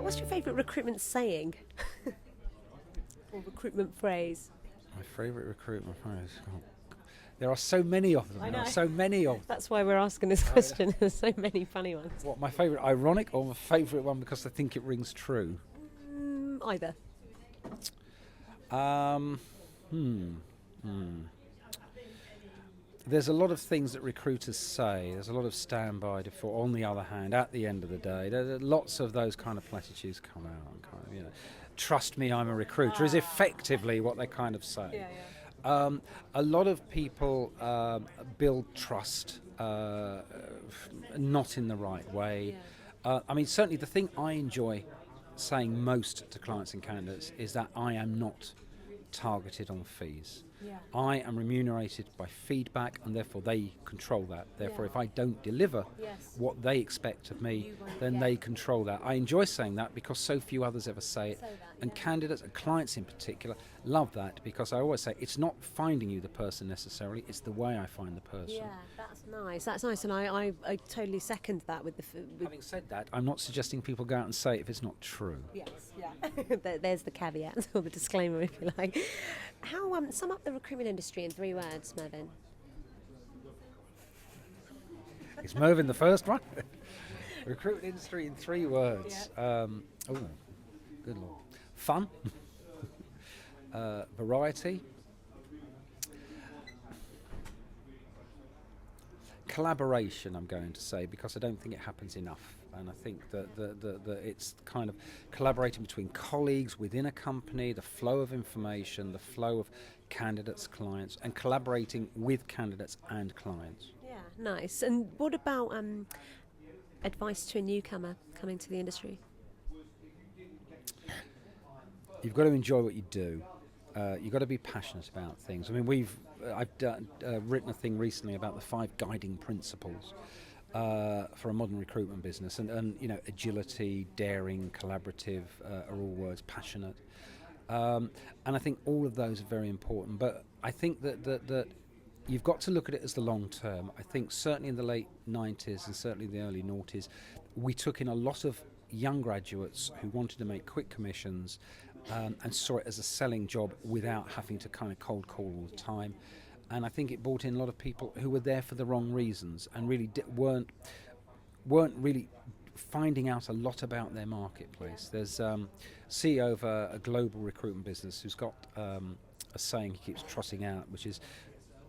What's your favourite recruitment saying? Or recruitment phrase? My favourite recruitment phrase. Oh, there are so many of them. I know. There are so many of them. That's why we're asking this question. There's so many funny ones. What, my favourite ironic or my favourite one because I think it rings true? Either. There's a lot of things that recruiters say. There's a lot of standby for. On the other hand, at the end of the day, there are lots of those kind of platitudes come out. And kind of, you know, trust me, I'm a recruiter is effectively what they kind of say. Yeah, yeah. A lot of people build trust, not in the right way. Yeah. I mean, certainly the thing I enjoy saying most to clients and candidates is that I am not targeted on fees. Yeah. I am remunerated by feedback, and therefore they control that. Therefore, Yeah. if I don't deliver Yes. what they expect of me, You won't, then yeah. they control that. I enjoy saying that because so few others ever say it. Say that, And yeah. candidates and clients in particular love that, because I always say it's not finding you the person necessarily, it's the way I find the person. Yeah, that's nice. That's nice, and I totally second that with the. Having said that, I'm not suggesting people go out and say it if it's not true. Yes, yeah. There's the caveat or the disclaimer, if you like. How sum up the recruitment industry in 3 words, Mervyn? Is Mervyn the first one? Recruitment industry in 3 words. Good lord. Fun. Variety. Collaboration, I'm going to say, because I don't think it happens enough. And I think that it's kind of collaborating between colleagues within a company, the flow of information, the flow of candidates, clients, and collaborating with candidates and clients. Yeah, nice. And what about advice to a newcomer coming to the industry? You've got to enjoy what you do. You've got to be passionate about things. I mean, I've written a thing recently about the 5 guiding principles for a modern recruitment business, and you know, agility, daring, collaborative are all words. Passionate, and I think all of those are very important. But I think that you've got to look at it as the long term. I think certainly in the late 90s and certainly the early noughties, we took in a lot of young graduates who wanted to make quick commissions and saw it as a selling job without having to kind of cold call all the time. And I think it brought in a lot of people who were there for the wrong reasons and really weren't really finding out a lot about their marketplace. There's CEO of a global recruitment business who's got a saying he keeps trotting out, which is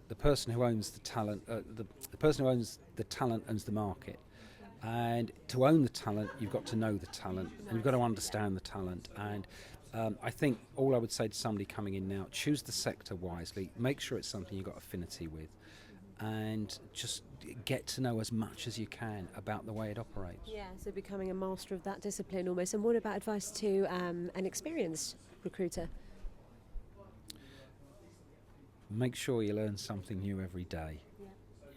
the person who owns the talent, the person who owns the talent owns the market. And to own the talent, you've got to know the talent, and you've got to understand the talent. And I think all I would say to somebody coming in now, choose the sector wisely, make sure it's something you've got affinity with, and just get to know as much as you can about the way it operates. Yeah, so becoming a master of that discipline almost. And what about advice to an experienced recruiter? Make sure you learn something new every day. Yeah.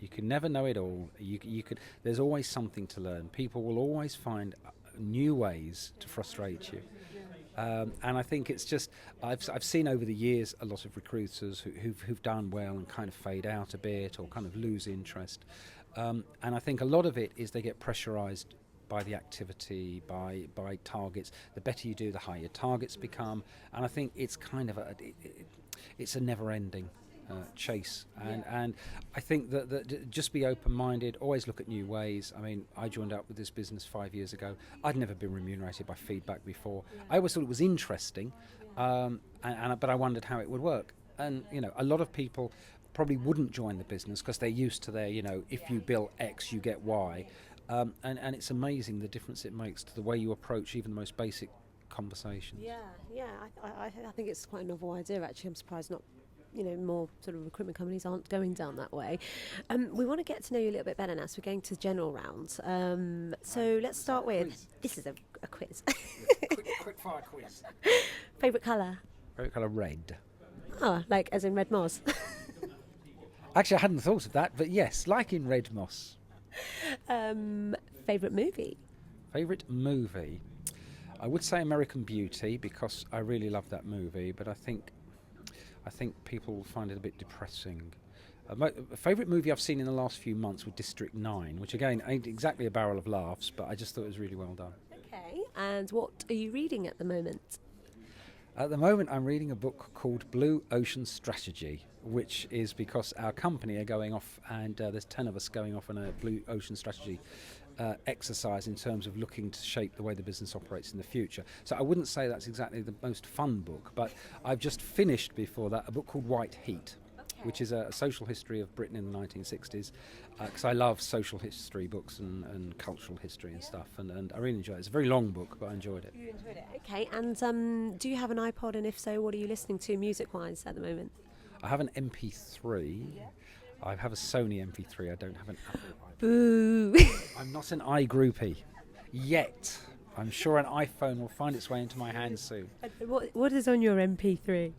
You can never know it all. You could. There's always something to learn. People will always find new ways to frustrate you. And I think it's just, I've seen over the years a lot of recruiters who've done well and kind of fade out a bit or kind of lose interest. And I think a lot of it is they get pressurised by the activity, by targets. The better you do, the higher your targets become. And I think it's kind of it's a never-ending chase. And I think that just be open-minded, always look at new ways. I mean, I joined up with this business 5 years ago. I'd never been remunerated by feedback before. I always thought it was interesting, but I wondered how it would work. And, you know, a lot of people probably wouldn't join the business because they're used to their, you know, if you bill X, you get Y. And it's amazing the difference it makes to the way you approach even the most basic conversations. Yeah. I think it's quite a novel idea, actually. I'm surprised not, more sort of recruitment companies aren't going down that way. We want to get to know you a little bit better now, so we're going to the general round. So let's start with, this is a quiz. Quick fire quiz. Favourite colour? Favourite colour, red. Oh, like as in Redmos. Actually, I hadn't thought of that, but yes, like in Redmos. Favourite movie? Favourite movie? I would say American Beauty because I really love that movie, but I think people will find it a bit depressing. A favourite movie I've seen in the last few months was District 9, which again ain't exactly a barrel of laughs, but I just thought it was really well done. Okay, and what are you reading at the moment? At the moment, I'm reading a book called Blue Ocean Strategy, which is because our company are going off, and there's 10 of us going off on a Blue Ocean Strategy exercise in terms of looking to shape the way the business operates in the future. So I wouldn't say that's exactly the most fun book, but I've just finished before that a book called White Heat, which is a social history of Britain in the 1960s, because I love social history books and cultural history and stuff, and I really enjoyed it. It's a very long book, but I enjoyed it. You enjoyed it. Okay, and do you have an iPod, and if so, what are you listening to music-wise at the moment? I have an MP3. Yeah. I have a Sony MP3. I don't have an Apple iPod. Boo! I'm not an iGroupie yet. I'm sure an iPhone will find its way into my hands soon. What is on your MP3?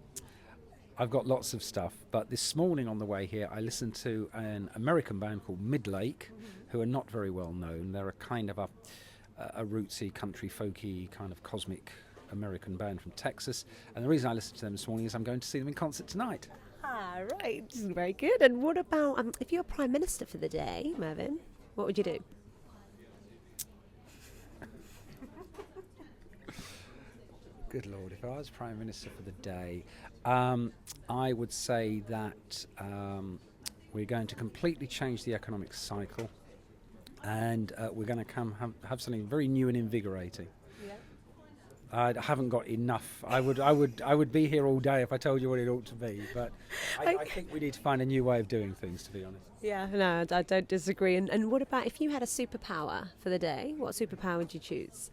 I've got lots of stuff, but this morning on the way here I listened to an American band called Midlake, who are not very well known. They're a kind of a rootsy, country, folky, kind of cosmic American band from Texas, and the reason I listened to them this morning is I'm going to see them in concert tonight. Ah, right. Very good. And what about, if you're Prime Minister for the day, Mervyn, what would you do? Good Lord, if I was Prime Minister for the day, I would say that we're going to completely change the economic cycle, and we're going to have something very new and invigorating. Yeah. I haven't got enough. I would be here all day if I told you what it ought to be, but I think we need to find a new way of doing things, to be honest. Yeah, no, I don't disagree. And what about if you had a superpower for the day? What superpower would you choose?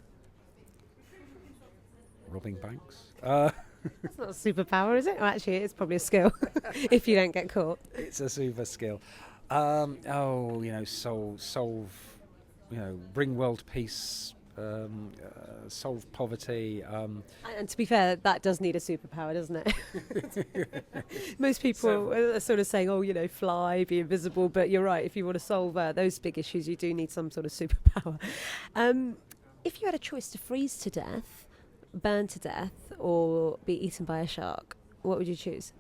Robbing banks. That's not a superpower, is it? Well, actually, it's probably a skill if you don't get caught. It's a super skill. Solve, bring world peace, solve poverty. And to be fair, that does need a superpower, doesn't it? Most people are sort of saying, fly, be invisible. But you're right. If you want to solve those big issues, you do need some sort of superpower. If you had a choice to freeze to death, burn to death, or be eaten by a shark, what would you choose?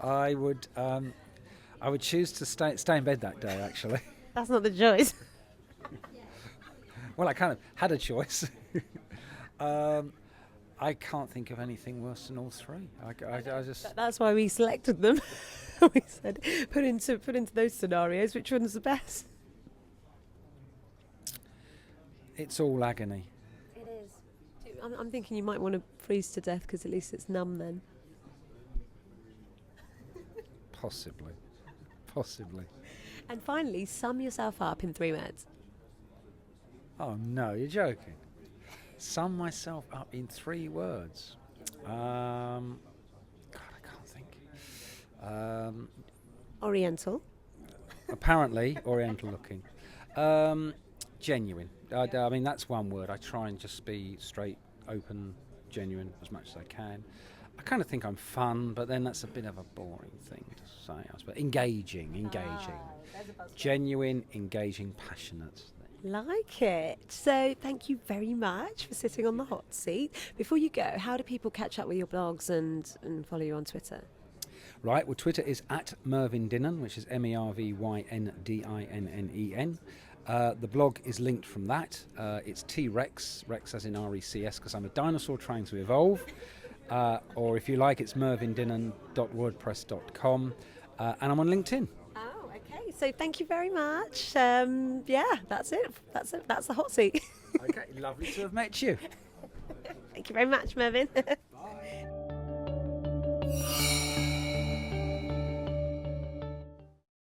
I would choose to stay in bed that day, actually. That's not the choice. Well, I kind of had a choice. I can't think of anything worse than all three. I just. That's why we selected them. We said put into those scenarios, which one's the best? It's all agony. It is. I'm thinking you might want to freeze to death because at least it's numb then. Possibly. And finally, sum yourself up in 3 words. Oh no, you're joking. Sum myself up in 3 words. God, I can't think. Oriental. Apparently, Oriental looking. Genuine. I mean, that's one word. I try and just be straight, open, genuine as much as I can. I kind of think I'm fun, but then that's a bit of a boring thing to say, I suppose. Engaging. Genuine, engaging, passionate. Like it. So thank you very much for sitting on the hot seat. Before you go, how do people catch up with your blogs and follow you on Twitter? Right, well, Twitter is at Meryvn Dinnen, which is MERVYNDINNEN. The blog is linked from that. It's T-Rex, Rex as in RECS, because I'm a dinosaur trying to evolve. Or if you like, it's mervyndinnen.wordpress.com. And I'm on LinkedIn. Oh, okay. So thank you very much. That's it. That's the hot seat. Okay, lovely to have met you. Thank you very much, Mervyn. Bye.